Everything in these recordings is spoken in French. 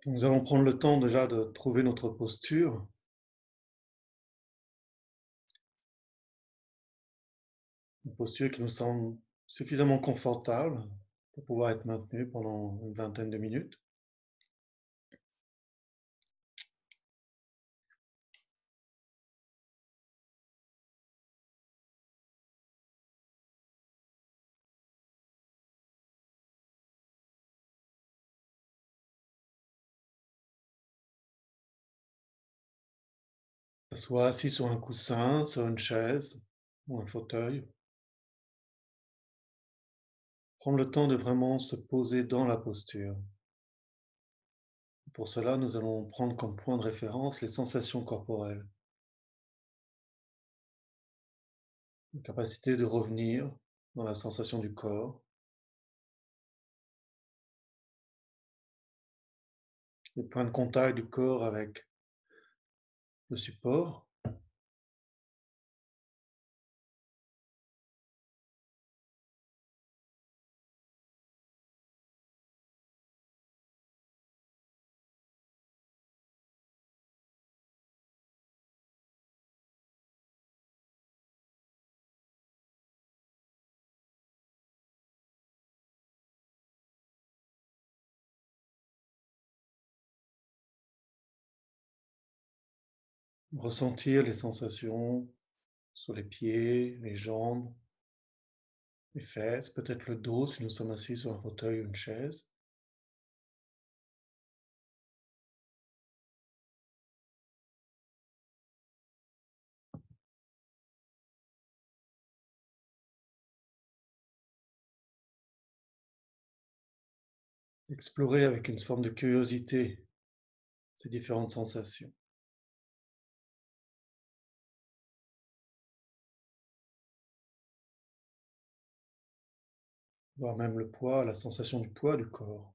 Nous allons prendre le temps déjà de trouver notre posture, une posture qui nous semble suffisamment confortable pour pouvoir être maintenue pendant une vingtaine de minutes. Soit assis sur un coussin, sur une chaise ou un fauteuil. Prendre le temps de vraiment se poser dans la posture. Pour cela, nous allons prendre comme point de référence les sensations corporelles, la capacité de revenir dans la sensation du corps, les points de contact du corps avec le support. Ressentir les sensations sur les pieds, les jambes, les fesses, peut-être le dos si nous sommes assis sur un fauteuil ou une chaise. Explorer avec une forme de curiosité ces différentes sensations, voire même le poids, la sensation du poids du corps.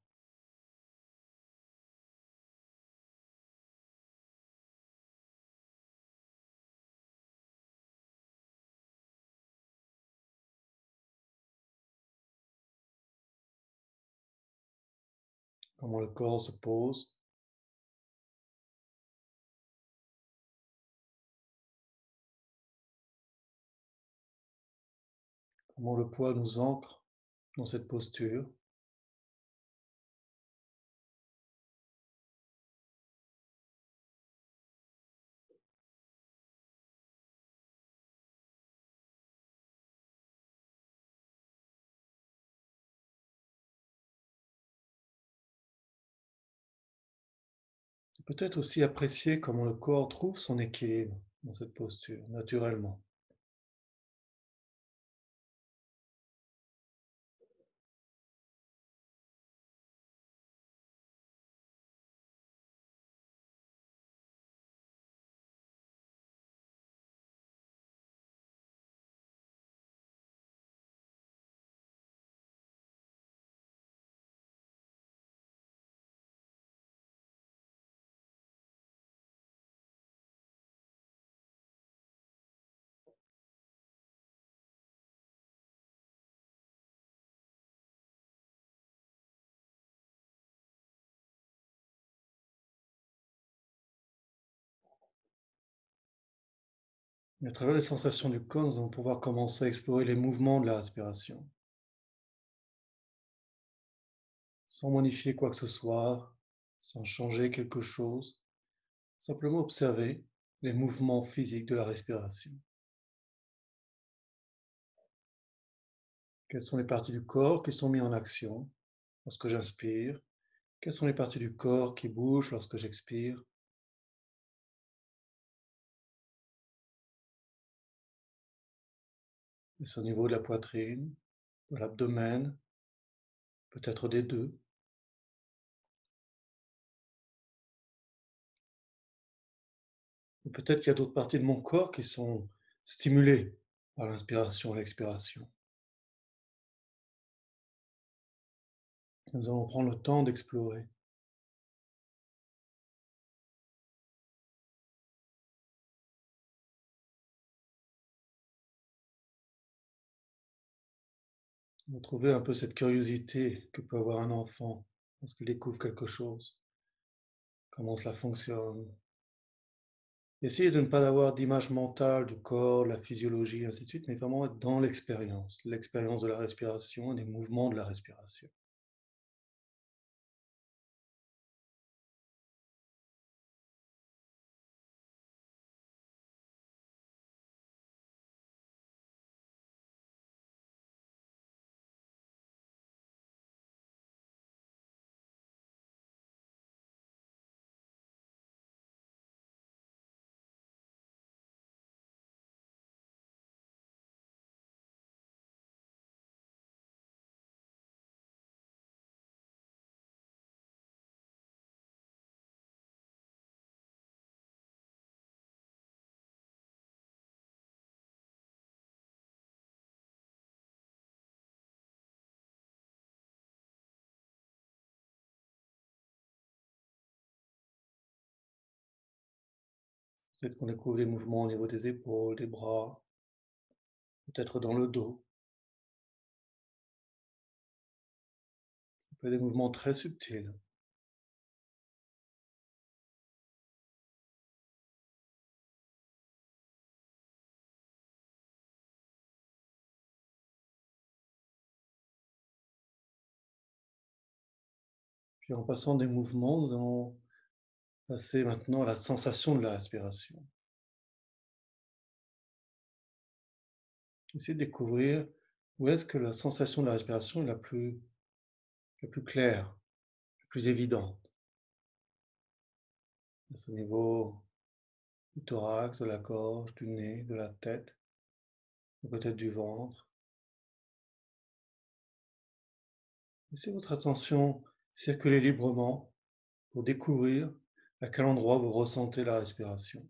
Comment le corps se pose, comment le poids nous ancre dans cette posture. Peut-être aussi apprécier comment le corps trouve son équilibre dans cette posture, naturellement. Et à travers les sensations du corps, nous allons pouvoir commencer à explorer les mouvements de la respiration, sans modifier quoi que ce soit, sans changer quelque chose, simplement observer les mouvements physiques de la respiration. Quelles sont les parties du corps qui sont mises en action lorsque j'inspire? Quelles sont les parties du corps qui bougent lorsque j'expire? Est-ce au niveau de la poitrine, de l'abdomen, peut-être des deux? Ou peut-être qu'il y a d'autres parties de mon corps qui sont stimulées par l'inspiration et l'expiration. Nous allons prendre le temps d'explorer. Retrouver un peu cette curiosité que peut avoir un enfant lorsqu'il découvre quelque chose. comment cela fonctionne. Essayez de ne pas avoir d'image mentale du corps, de la physiologie, ainsi de suite, mais vraiment être dans l'expérience de la respiration et des mouvements de la respiration. Peut-être qu'on découvre des mouvements au niveau des épaules, des bras, peut-être dans le dos. Ça peut être des mouvements très subtils. Puis en passant des mouvements, nous allons passer maintenant à la sensation de la respiration. Essayez de découvrir où est-ce que la sensation de la respiration est la plus claire, la plus évidente. Est-ce au niveau du thorax, de la gorge, du nez, de la tête, ou peut-être du ventre. Laissez votre attention circuler librement pour découvrir à quel endroit vous ressentez la respiration.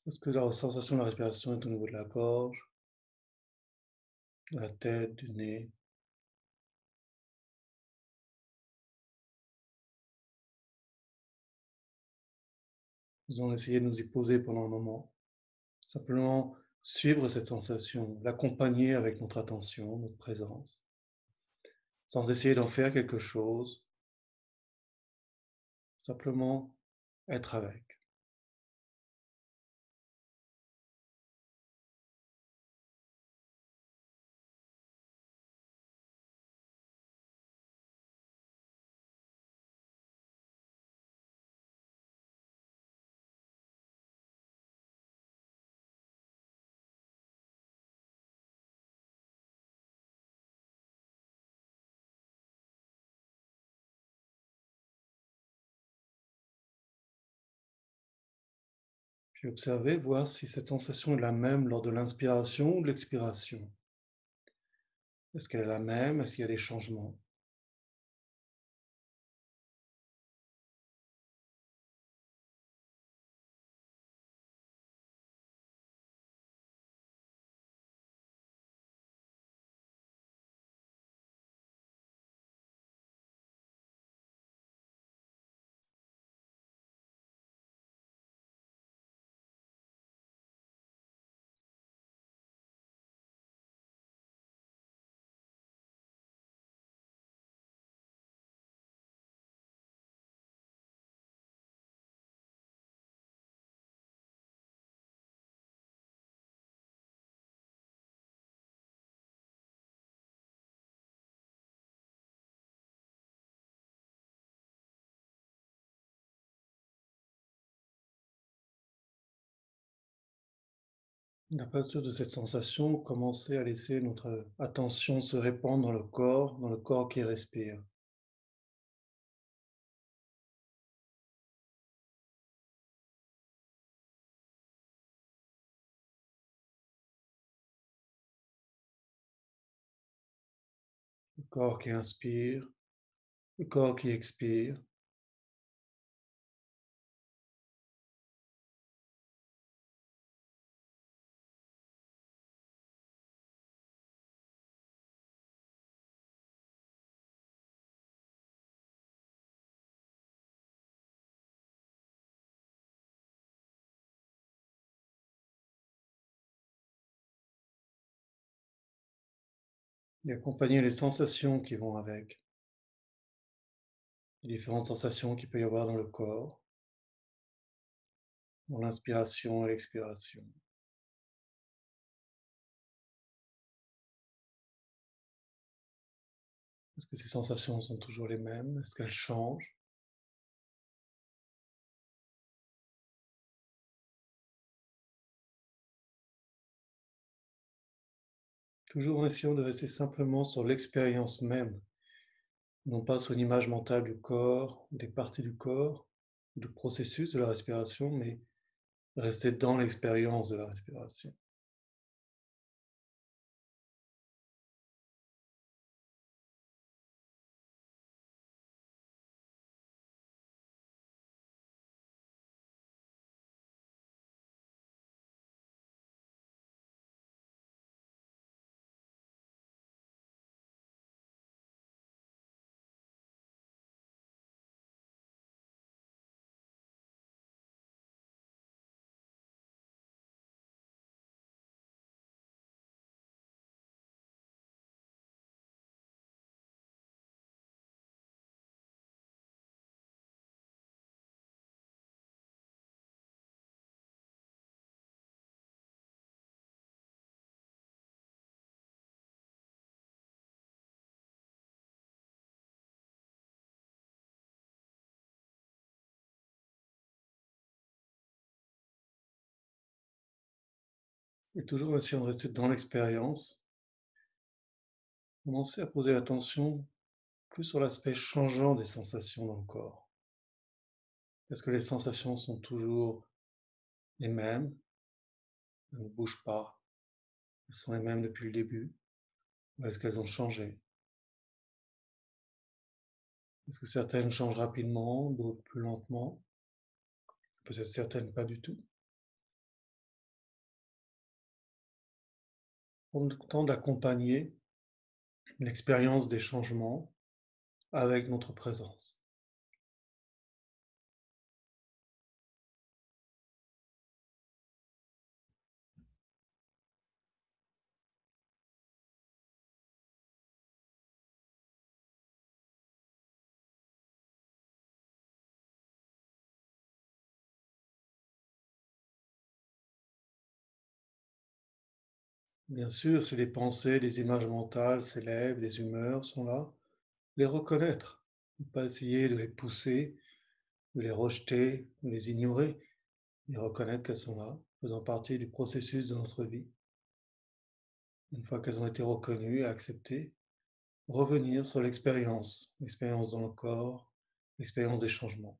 Est-ce que la sensation de la respiration est au niveau de la gorge, de la tête, du nez? Nous allons essayer de nous y poser pendant un moment. Simplement suivre cette sensation, l'accompagner avec notre attention, notre présence, sans essayer d'en faire quelque chose, simplement être avec. Puis observer, voir si cette sensation est la même lors de l'inspiration ou de l'expiration. Est-ce qu'elle est la même? Est-ce qu'il y a des changements? À partir de cette sensation, commencer à laisser notre attention se répandre dans le corps qui respire. Le corps qui inspire, le corps qui expire. Et accompagner les sensations qui vont avec, les différentes sensations qu'il peut y avoir dans le corps, dans l'inspiration et l'expiration. Est-ce que ces sensations sont toujours les mêmes? Est-ce qu'elles changent? Toujours en essayant de rester simplement sur l'expérience même, non pas sur une image mentale du corps, des parties du corps, du processus de la respiration, mais rester dans l'expérience de la respiration. Et toujours en essayant de rester dans l'expérience, commencer à poser l'attention plus sur l'aspect changeant des sensations dans le corps. Est-ce que les sensations sont toujours les mêmes? Elles ne bougent pas. Elles sont les mêmes depuis le début? Ou est-ce qu'elles ont changé? Est-ce que certaines changent rapidement, d'autres plus lentement? Peut-être certaines pas du tout. Prendre le temps d'accompagner l'expérience des changements avec notre présence. Bien sûr, si des pensées, des images mentales s'élèvent, des humeurs sont là, les reconnaître, ne pas essayer de les pousser, de les rejeter, de les ignorer, et reconnaître qu'elles sont là, faisant partie du processus de notre vie. Une fois qu'elles ont été reconnues et acceptées, revenir sur l'expérience, l'expérience dans le corps, l'expérience des changements.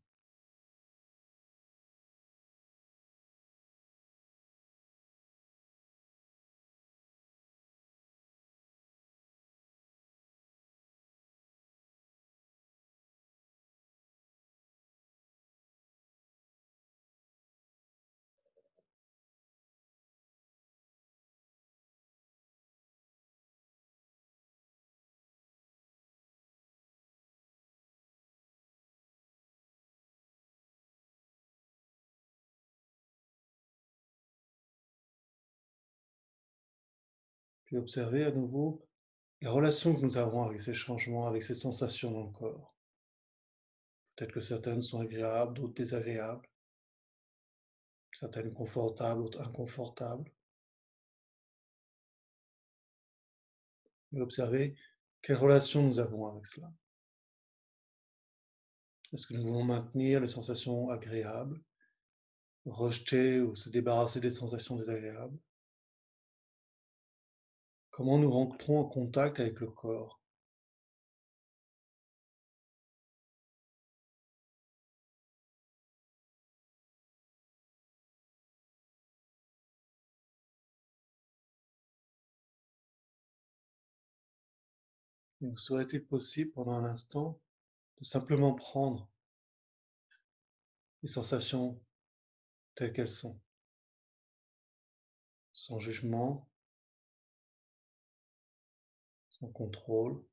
Puis observer à nouveau la relation que nous avons avec ces changements, avec ces sensations dans le corps. Peut-être que certaines sont agréables, d'autres désagréables, certaines confortables, d'autres inconfortables. Et observer quelle relation nous avons avec cela. Est-ce que nous voulons maintenir les sensations agréables, rejeter ou se débarrasser des sensations désagréables? comment nous rentrons en contact avec le corps. Il nous serait-il possible pendant un instant de simplement prendre les sensations telles qu'elles sont, sans jugement, sans contrôle,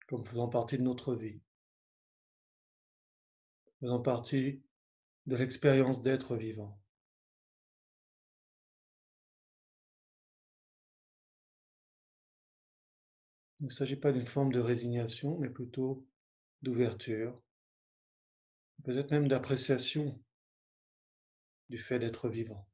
comme faisant partie de notre vie, faisant partie de l'expérience d'être vivant. Il ne s'agit pas d'une forme de résignation, mais plutôt d'ouverture, peut-être même d'appréciation du fait d'être vivant.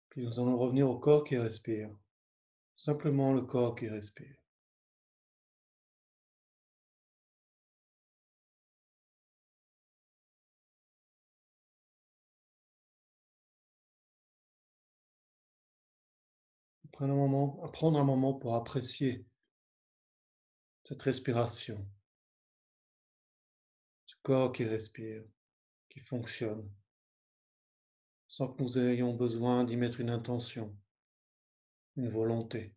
Puis nous allons revenir au corps qui respire, simplement le corps qui respire. Prendre un moment pour apprécier cette respiration, ce corps qui respire, qui fonctionne, sans que nous ayons besoin d'y mettre une intention, une volonté.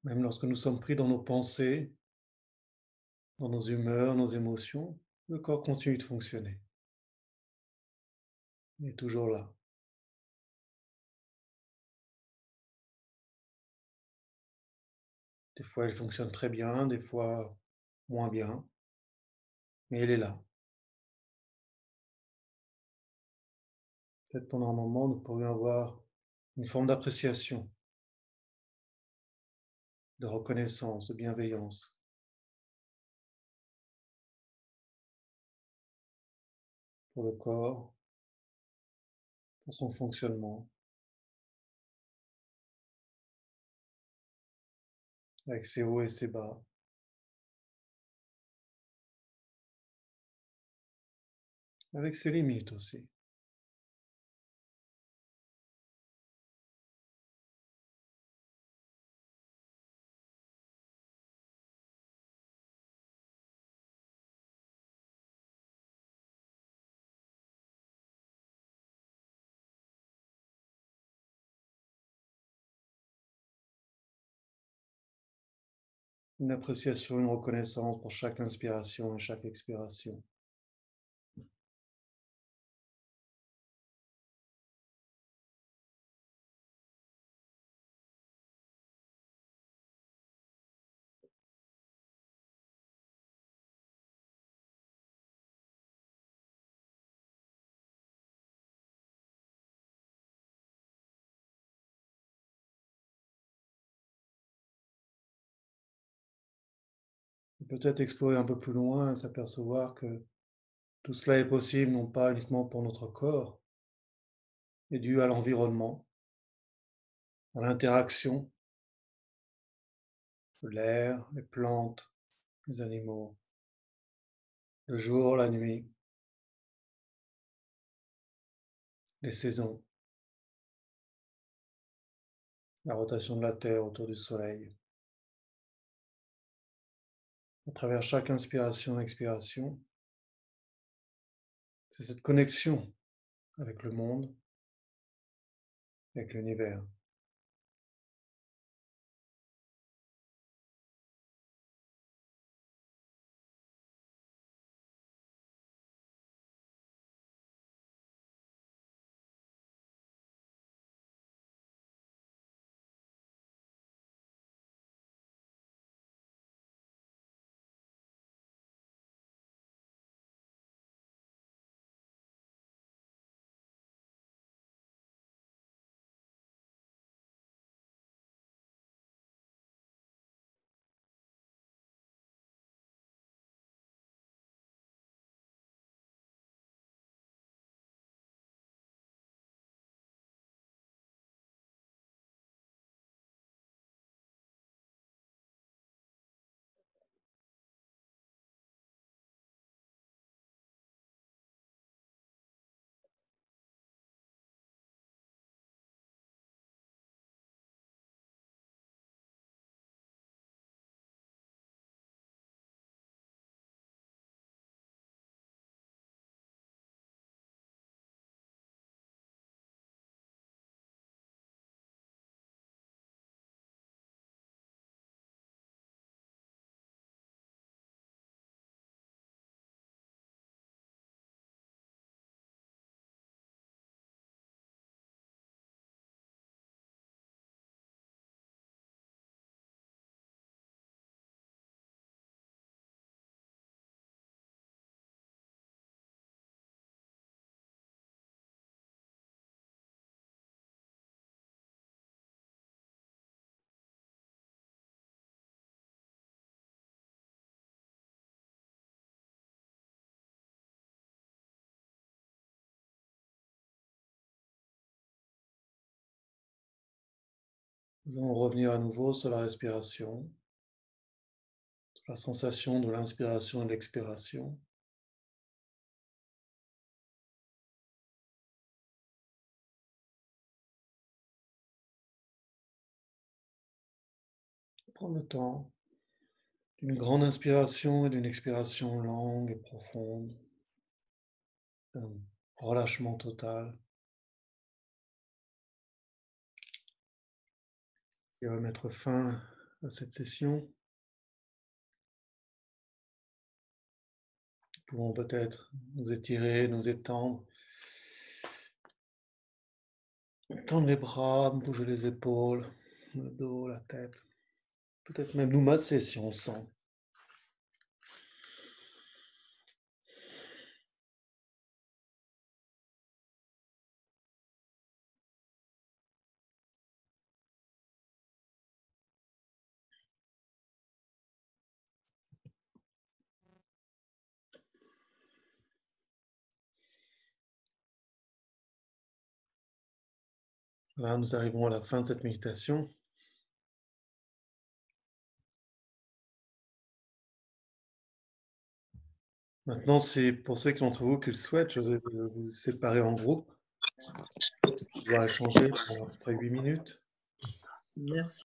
Même lorsque nous sommes pris dans nos pensées, dans nos humeurs, nos émotions, le corps continue de fonctionner. Il est toujours là. Des fois, il fonctionne très bien, des fois moins bien, mais il est là. Peut-être pendant un moment, nous pourrions avoir une forme d'appréciation, de reconnaissance, de bienveillance pour le corps, pour son fonctionnement, avec ses hauts et ses bas, avec ses limites aussi. Une appréciation, une reconnaissance pour chaque inspiration et chaque expiration. Et peut-être explorer un peu plus loin et s'apercevoir que tout cela est possible non pas uniquement pour notre corps, mais dû à l'environnement, à l'interaction de l'air, les plantes, les animaux, le jour, la nuit, les saisons, la rotation de la Terre autour du Soleil. À travers chaque inspiration et expiration, c'est cette connexion avec le monde, avec l'univers. Nous allons revenir à nouveau sur la respiration, sur la sensation de l'inspiration et de l'expiration. Prendre le temps d'une grande inspiration et d'une expiration longue et profonde, un relâchement total qui va mettre fin à cette session. Nous pouvons peut-être nous étirer, nous étendre, tendre les bras, bouger les épaules, le dos, la tête. Peut-être même nous masser si on le sent. Voilà, nous arrivons à la fin de cette méditation. Maintenant, c'est pour ceux d'entre vous qui le souhaitent, je vais vous séparer en groupes. On va échanger pendant à peu près 8 minutes. Merci.